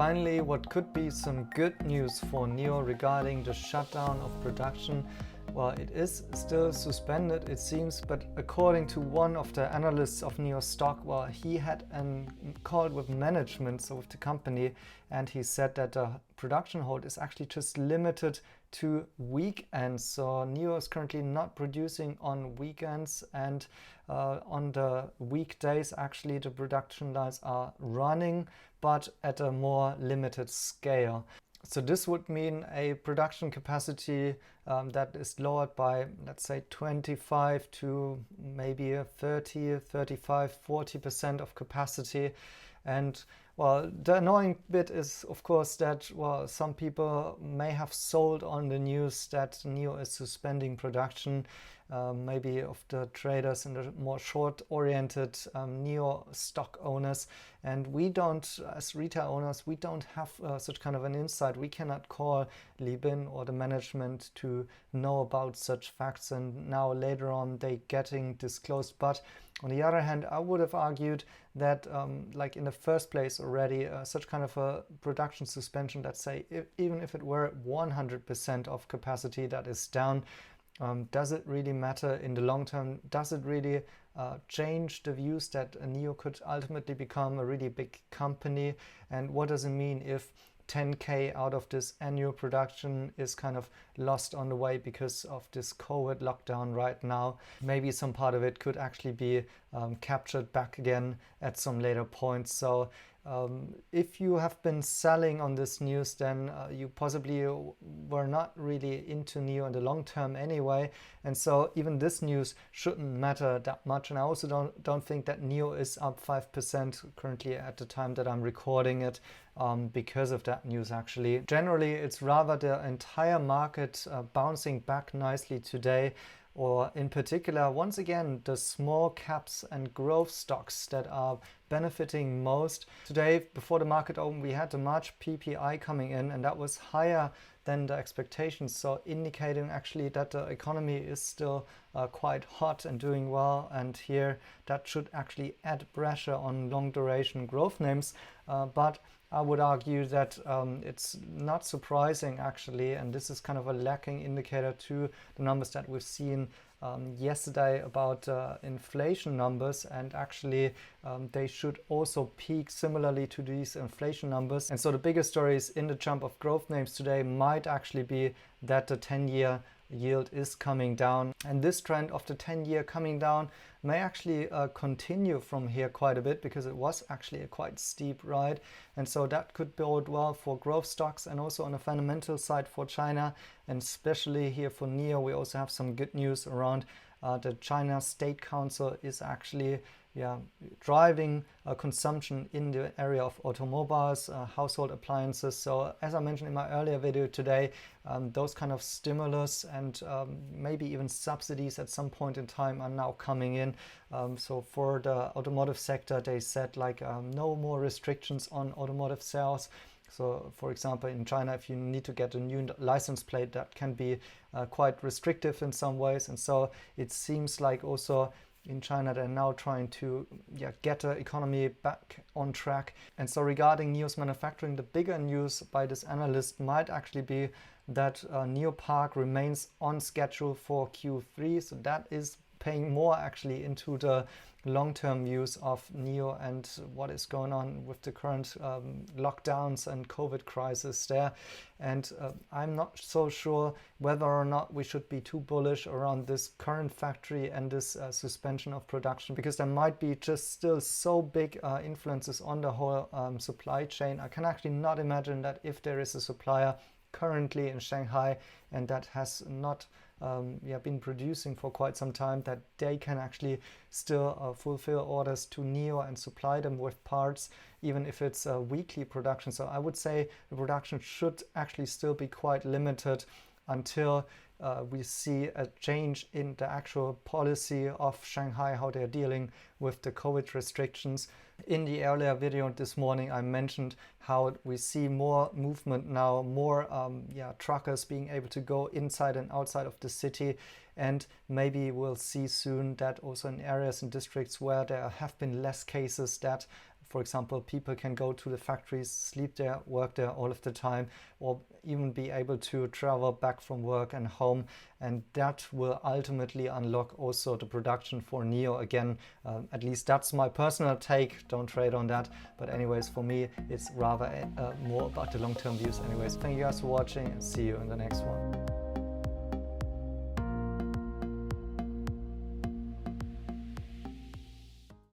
Finally, what could be some good news for NIO regarding the shutdown of production. Well, it is still suspended, it seems, but according to one of the analysts of NIO stock, well, he had a call with management, so with the company, and he said that the production hold is actually just limited to weekends. So NIO is currently not producing on weekends, and on the weekdays, actually, the production lines are running, but at a more limited scale. So this would mean a production capacity that is lowered by, let's say, 25 to maybe 30, 35, 40% of capacity. And well, the annoying bit is, of course, that, well, some people may have sold on the news that NIO is suspending production, maybe of the traders and the more short-oriented NIO stock owners. And we don't, as retail owners, we don't have such kind of an insight. We cannot call Li Bin or the management to know about such facts, and now later on they getting disclosed. But on the other hand, I would have argued that like in the first place already, such kind of a production suspension, let's say, even if it were 100% of capacity that is down, does it really matter in the long term? Does it really change the views that NIO could ultimately become a really big company? And what does it mean if 10K out of this annual production is kind of lost on the way because of this COVID lockdown right now? Maybe some part of it could actually be captured back again at some later point. So if you have been selling on this news, then you possibly were not really into NIO in the long term anyway. And so even this news shouldn't matter that much. And I also don't think that NIO is up 5% currently at the time that I'm recording it because of that news, actually. Generally, it's rather the entire market bouncing back nicely today, or in particular, once again, the small caps and growth stocks that are benefiting most. Today, before the market opened, we had the March PPI coming in, and that was higher than the expectations, so indicating actually that the economy is still quite hot and doing well, and here that should actually add pressure on long duration growth names. But I would argue that it's not surprising, actually, and this is kind of a lacking indicator to the numbers that we've seen yesterday about inflation numbers, and actually they should also peak similarly to these inflation numbers. And so the biggest stories in the jump of growth names today might actually be that the 10-year yield is coming down, and this trend of the 10-year coming down may actually continue from here quite a bit, because it was actually a quite steep ride, and so that could bode well for growth stocks and also on the fundamental side for China, and especially here for NIO. We also have some good news around the China State Council is actually driving consumption in the area of automobiles, household appliances. So as I mentioned in my earlier video today, those kind of stimulus and maybe even subsidies at some point in time are now coming in. So for the automotive sector, they said like no more restrictions on automotive sales. So for example, in China, if you need to get a new license plate, that can be quite restrictive in some ways. And so it seems like also in China, they're now trying to get the economy back on track. And so regarding NIO's manufacturing, the bigger news by this analyst might actually be that NIO Park remains on schedule for Q3. So that is paying more actually into the long-term views of NIO and what is going on with the current lockdowns and COVID crisis there. And I'm not so sure whether or not we should be too bullish around this current factory and this suspension of production, because there might be just still so big influences on the whole supply chain. I can actually not imagine that if there is a supplier currently in Shanghai and that has not been producing for quite some time, that they can actually still fulfill orders to NIO and supply them with parts, even if it's a weekly production. So I would say the production should actually still be quite limited until we see a change in the actual policy of Shanghai, how they're dealing with the COVID restrictions. In the earlier video this morning, I mentioned how we see more movement now, more truckers being able to go inside and outside of the city. And maybe we'll see soon that also in areas and districts where there have been less cases, that for example, people can go to the factories, sleep there, work there all of the time, or even be able to travel back from work and home. And that will ultimately unlock also the production for NIO again. At least that's my personal take. Don't trade on that. But anyways, for me, it's rather more about the long-term views. Anyways, thank you guys for watching and see you in the next one.